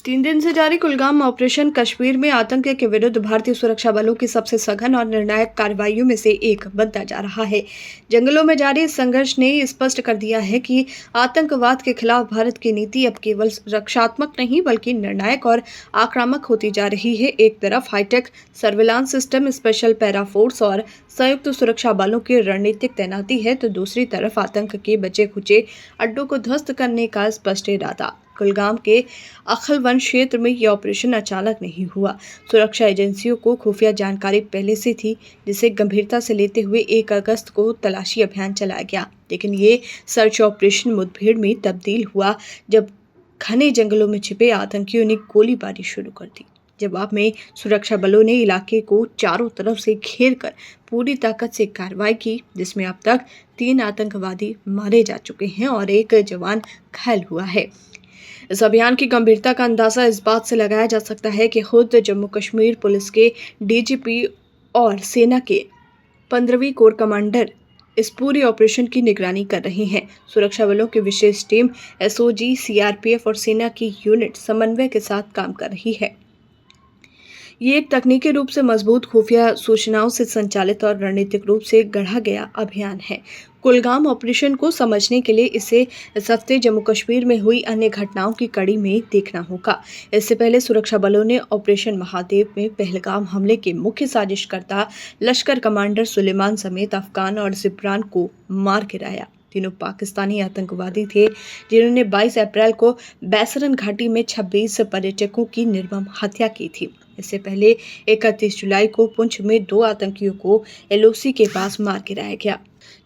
3 दिन से जारी कुलगाम ऑपरेशन कश्मीर में आतंक के विरुद्ध भारतीय सुरक्षा बलों की सबसे सघन और निर्णायक कार्रवाइयों में से एक बनता जा रहा है। जंगलों में जारी इस संघर्ष ने स्पष्ट कर दिया है कि आतंकवाद के खिलाफ भारत की नीति अब केवल रक्षात्मक नहीं बल्कि निर्णायक और आक्रामक होती जा रही है। एक तरफ hi-tech surveillance system, special para force और संयुक्त सुरक्षा बलों की रणनीतिक तैनाती है, तो दूसरी तरफ आतंक के बचे खुचे अड्डों को ध्वस्त करने का स्पष्ट इरादा। कुलगाम के अखलवन क्षेत्र में यह ऑपरेशन अचानक नहीं हुआ। सुरक्षा एजेंसियों को खुफिया जानकारी पहले से थी, जिसे गंभीरता से लेते हुए 1 अगस्त को तलाशी अभियान चलाया गया। लेकिन ये सर्च ऑपरेशन मुठभेड़ में तब्दील हुआ जब घने जंगलों में छिपे आतंकियों ने गोलीबारी शुरू कर दी। जवाब में सुरक्षा बलों ने इलाके को चारों तरफ से घेर कर पूरी ताकत से कार्रवाई की, जिसमें अब तक 3 आतंकवादी मारे जा चुके हैं और 1 जवान घायल हुआ है। इस अभियान की गंभीरता का अंदाजा इस बात से लगाया जा सकता है कि खुद जम्मू कश्मीर पुलिस के डीजीपी और सेना के 15वीं कोर कमांडर इस पूरे ऑपरेशन की निगरानी कर रहे हैं। सुरक्षा बलों की विशेष टीम एसओजी, सीआरपीएफ और सेना की यूनिट समन्वय के साथ काम कर रही है। ये एक तकनीकी रूप से मजबूत खुफिया सूचनाओं से संचालित और रणनीतिक रूप से गढ़ा गया अभियान है। कुलगाम ऑपरेशन को समझने के लिए इसे इस हफ्ते जम्मू कश्मीर में हुई अन्य घटनाओं की कड़ी में देखना होगा। इससे पहले सुरक्षा बलों ने ऑपरेशन महादेव में पहलगाम हमले के मुख्य साजिशकर्ता लश्कर कमांडर सुलेमान समेत अफगान और जिब्रान को मार गिराया। तीनों पाकिस्तानी आतंकवादी थे, जिन्होंने 22 अप्रैल को बैसरन घाटी में 26 पर्यटकों की निर्मम हत्या की थी। इससे पहले 31 जुलाई को पुंछ में 2 आतंकियों को एलओसी के पास मार गिराया गया,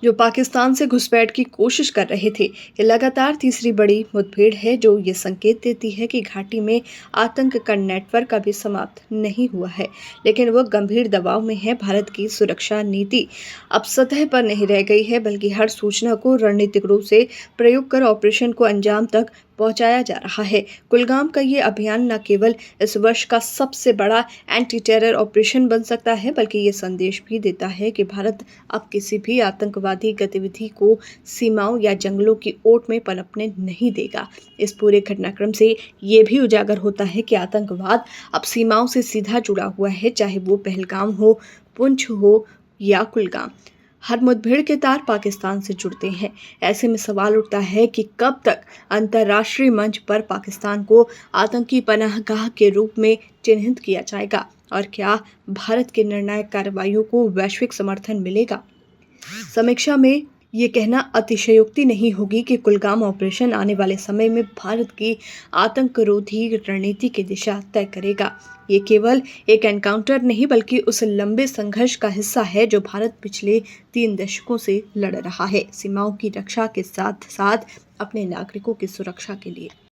जो पाकिस्तान से घुसपैठ की कोशिश कर रहे थे। ये लगातार तीसरी बड़ी मुठभेड़ है, जो ये संकेत देती है कि घाटी में आतंक का नेटवर्क अभी समाप्त नहीं हुआ है, लेकिन वो गंभीर दबाव में है। भारत की सुरक्षा नीति अब सतह पर नहीं रह गई है, बल्कि हर सूचना को रणनीतिक रूप से प्रयोग कर ऑपरेशन को अंजाम तक पहुंचाया जा रहा है। कुलगाम का ये अभियान न केवल इस वर्ष का सबसे बड़ा एंटी टेरर ऑपरेशन बन सकता है, बल्कि ये संदेश भी देता है कि भारत अब किसी भी आतंकवादी गतिविधि को सीमाओं या जंगलों की ओट में पनपने नहीं देगा। इस पूरे घटनाक्रम से ये भी उजागर होता है कि आतंकवाद अब सीमाओं से सीधा जुड़ा हुआ है, चाहे वो पहलगाम हो, पुंछ हो या कुलगाम। हर मुठभेड़ के तार पाकिस्तान से जुड़ते हैं। ऐसे में सवाल उठता है कि कब तक अंतर्राष्ट्रीय मंच पर पाकिस्तान को आतंकी पनाहगाह के रूप में चिन्हित किया जाएगा, और क्या भारत के निर्णायक कार्रवाइयों को वैश्विक समर्थन मिलेगा। समीक्षा में ये कहना अतिशयोक्ति नहीं होगी कि कुलगाम ऑपरेशन आने वाले समय में भारत की आतंकरोधी रणनीति की दिशा तय करेगा। ये केवल एक एनकाउंटर नहीं, बल्कि उस लंबे संघर्ष का हिस्सा है जो भारत पिछले 3 दशकों से लड़ रहा है, सीमाओं की रक्षा के साथ साथ अपने नागरिकों की सुरक्षा के लिए।